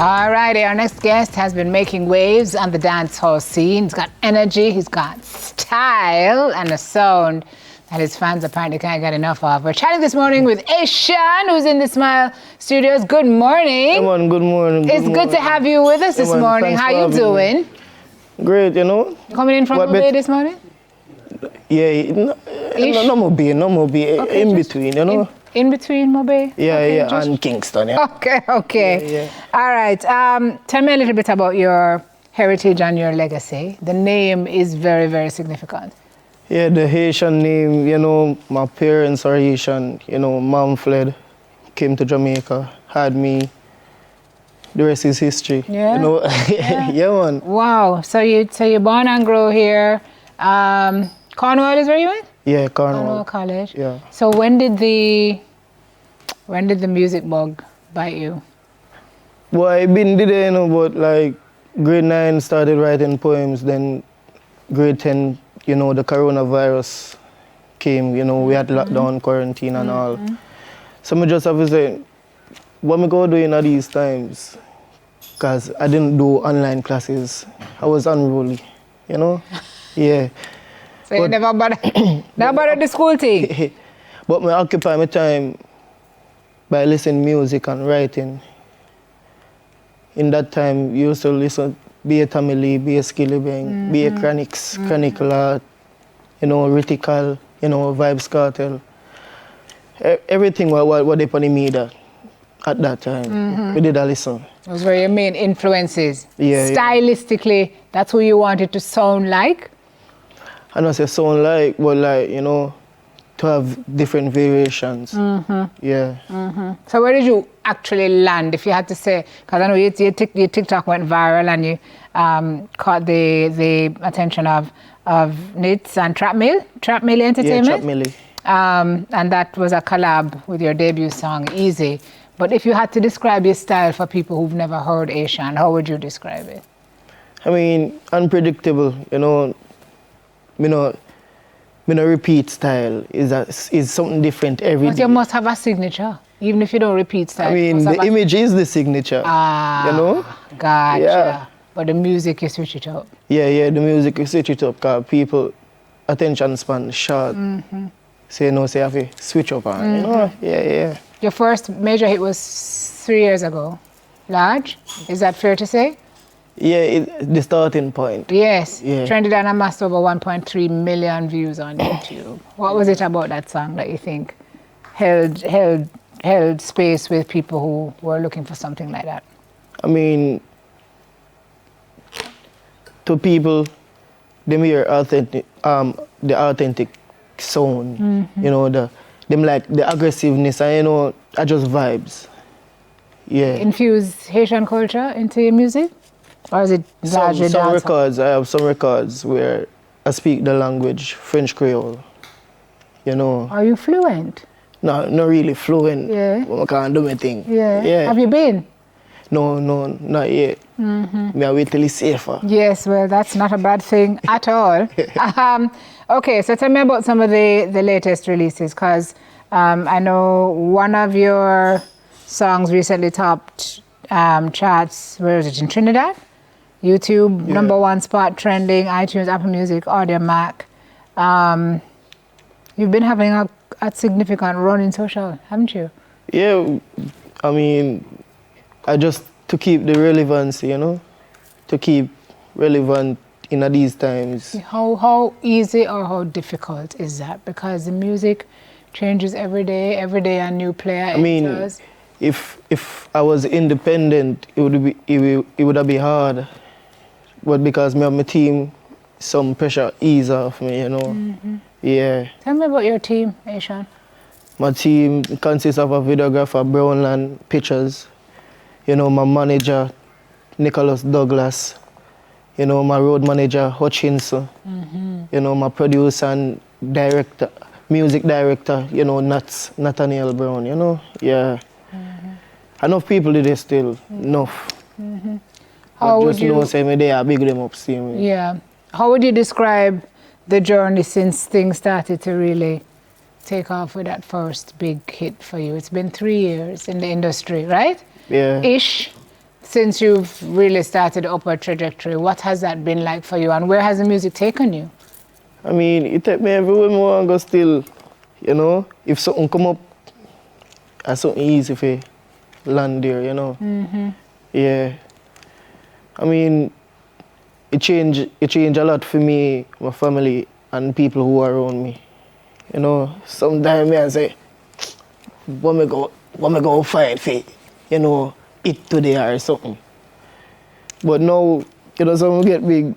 All righty, our next guest has been making waves on the dancehall scene. He's got energy, he's got style, and a sound that his fans apparently can't get enough of. We're chatting this morning with Ayetian, who's in the Smile Studios. Good morning. Come on, good morning. It's good to have you with us this morning. How you doing? Me. Great, you know. Coming in from Mobay this morning? Yeah, no Mobay, Okay, in between, you know. In between Mobay? Yeah, okay, yeah, and Kingston, yeah. Okay. Yeah. All right. Tell me a little bit about your heritage and your legacy. The name is very, very significant. Yeah, the Haitian name, you know, my parents are Haitian, you know, mom fled, came to Jamaica, had me. The rest is history. Yeah. You know, yeah, man. Wow. So you're born and grow here. Cornwall is where you went? Yeah, Cornwall College. Yeah. So when did the music bug bite you? Well, I been did it, you know, but like grade 9 started writing poems, then grade 10, you know, the coronavirus came, you know, we had lockdown, quarantine and all. So I just have to say, what me go do in these times? Because I didn't do online classes. I was unruly, you know? Yeah. So you never bothered the school thing? But I occupy my time by listening music and writing. In that time, you used to listen, be a Tamili, be a Skilly Bang, be a Chronics, Chronicle Art, you know, Ritical, you know, Vibes Cartel. Everything what they put in me that at that time. We did a listen. Those were your main influences. Yeah. Stylistically, that's who you wanted to sound like? I don't say sound like, but like, you know, to have different variations. Yeah. So where did you actually land, if you had to say? Because I know your TikTok went viral and you caught the attention of Nits and Trap Mill Entertainment. Yeah, Trap Millie. And that was a collab with your debut song, Easy. But if you had to describe your style for people who've never heard Ayetian, how would you describe it? I mean, unpredictable, you know. Me no repeat style is something different every day. But you must have a signature, even if you don't repeat style. I mean, the image is the signature. You know? Gotcha. Yeah. But the music, you switch it up. Yeah, the music, you switch it up because people, attention span short. So, you know, so you have to switch up on, you know? Yeah. Your first major hit was 3 years ago. Large? Is that fair to say? Yeah, the starting point. Yes. Yeah. Trended and amassed over 1.3 million views on YouTube. What was it about that song that you think held space with people who were looking for something like that? I mean, to people, them hear authentic, the authentic sound. You know, them like the aggressiveness, and you know, are just vibes. Yeah. Infuse Haitian culture into your music? Or is it largely some dancehall? records, I have some records where I speak the language, French Creole. You know. Are you fluent? No, not really fluent. Yeah. But I can't do my thing. Yeah. Yeah. Have you been? No, not yet. Me I wait till it's safer. Yes, well, that's not a bad thing at all. Okay, so tell me about some of the latest releases, because I know one of your songs recently topped charts, where is it, in Trinidad? YouTube, #1 spot, trending, iTunes, Apple Music, Audio Mac. You've been having a significant run in social, haven't you? Yeah, I mean, I just to keep the relevancy, you know, to keep relevant in these times. How easy or how difficult is that? Because the music changes every day a new player enters. I mean, if I was independent, it would have been hard. But because me and my team, some pressure ease off me, you know. Yeah. Tell me about your team, Ayetian. My team consists of a videographer, Brownland Pictures. You know, my manager, Nicholas Douglas. You know, my road manager, Hutchinson. You know, my producer and director, music director, you know, Nathaniel Brown, you know. Yeah. Enough people did it still, enough. How but would just you know, say me they are big them up, see me. Yeah. How would you describe the journey since things started to really take off with that first big hit for you? It's been 3 years in the industry, right? Yeah. Ish. since you've really started the upward trajectory, what has that been like for you, and where has the music taken you? I mean, it take me everywhere I want to go still, you know. If something come up, it's something easy for land there, you know. Yeah. I mean, it changed a lot for me, my family, and people who are around me. You know, sometimes I say, what me go fight for, you know, it today or something. But now, you know, someone get big.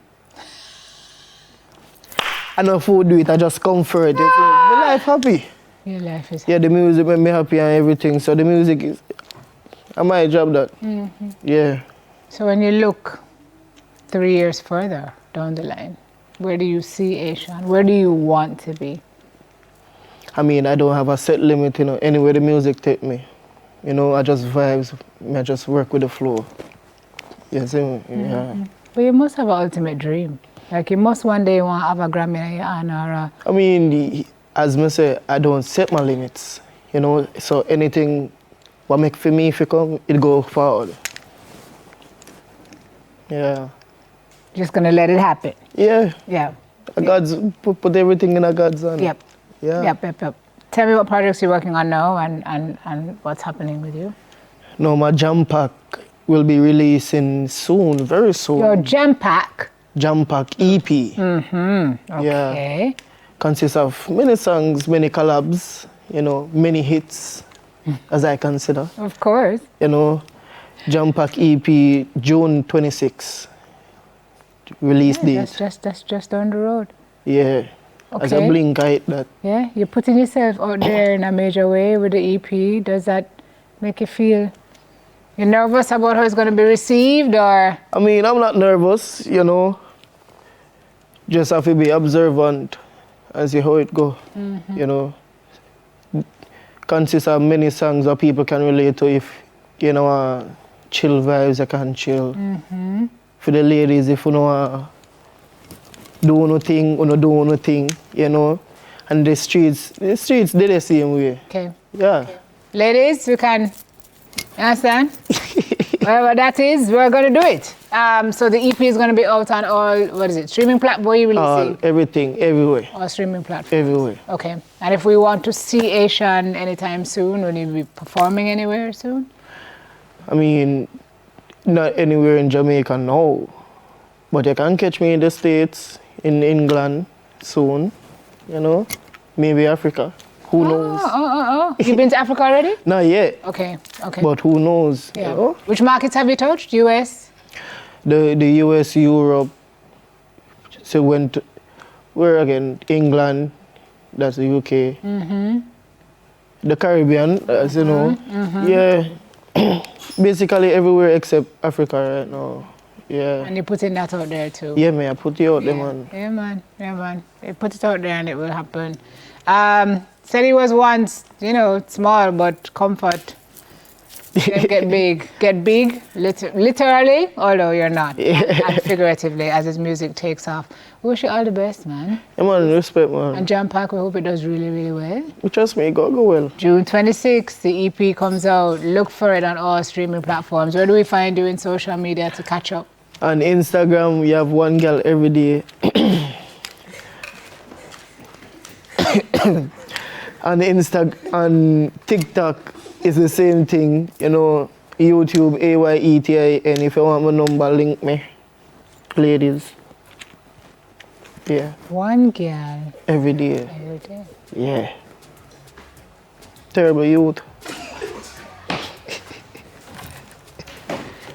I know food do it, I just comfort. You see. My life happy. Your life is happy. Yeah, the music make me happy and everything. So the music is, I might job that. Yeah. So when you look 3 years further down the line, where do you see Ayetian? Where do you want to be? I mean, I don't have a set limit, you know, anywhere the music take me. You know, I just vibes, I just work with the flow. You see me? Yeah. But you must have an ultimate dream. Like, you must one day want to have a Grammy in your hand or a... I mean, as I say, I don't set my limits, you know, so anything what make for me if it come, it go forward. Yeah. Just gonna let it happen. Yeah. Yeah. God's put everything in a God's hand. Yep. Yeah. Yep. Tell me what projects you're working on now and what's happening with you. No, my jam pack will be releasing soon, very soon. Your jam pack? Jam pack EP. Okay. Yeah. Consists of many songs, many collabs, you know, many hits, as I consider. Of course. You know, Jam pack EP, June 26. Release date. That's just down the road. Yeah. Okay. As a blink, I hit that. Yeah, you're putting yourself out there in a major way with the EP. Does that make you feel you're nervous about how it's going to be received, or? I mean, I'm not nervous, you know. Just have to be observant and see how it go. You know. Consists of many songs that people can relate to. If you know, chill vibes, you can chill. For the ladies, if you know, do nothing, do nothing, you know. And the streets, they're the same way. Okay. Yeah. Okay. Ladies, you can understand? Whatever that is, we're going to do it. So the EP is going to be out on all, streaming platform? You really see? Everything, everywhere. All streaming platforms? Everywhere. Okay. And if we want to see Ayetian anytime soon, will you be performing anywhere soon? I mean, not anywhere in Jamaica now. But you can catch me in the States, in England soon, you know. Maybe Africa. Who knows? You've been to Africa already? Not yet. Okay. But who knows? Yeah. You know? Which markets have you touched? US? The US, Europe. So went where again? England. That's the UK. The Caribbean, as you know. Yeah. Basically everywhere except Africa right now. Yeah. And you're putting that out there too? Yeah, man. I put you out there, man. Yeah, man. You put it out there and it will happen. Said he was once, you know, small but comfort. Get big, literally, although you're not, and figuratively as his music takes off. We wish you all the best, man. Yeah, man, respect, man. And Jam Pack, we hope it does really, really well. Trust me, it go well. June 26th, the EP comes out. Look for it on all streaming platforms. Where do we find you in social media to catch up? On Instagram, we have one girl every day. on TikTok, it's the same thing, you know. YouTube, Ayetian. If you want my number, link me. Ladies. Yeah. One girl. Every day. Every day. Yeah. Terrible youth.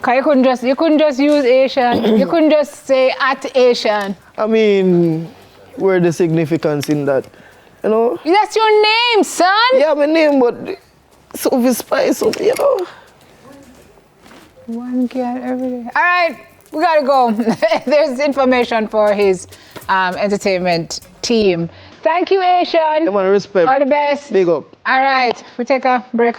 Cause you couldn't just use Ayetian. You couldn't just say @Ayetian. I mean, where's the significance in that? You know? That's your name, son. Yeah, my name, but so spice up, you know. One girl every day. All right, we gotta go. There's information for his entertainment team. Thank you, Ayetian. Yeah, man, respect. All the best. Big up. All right, we take a break.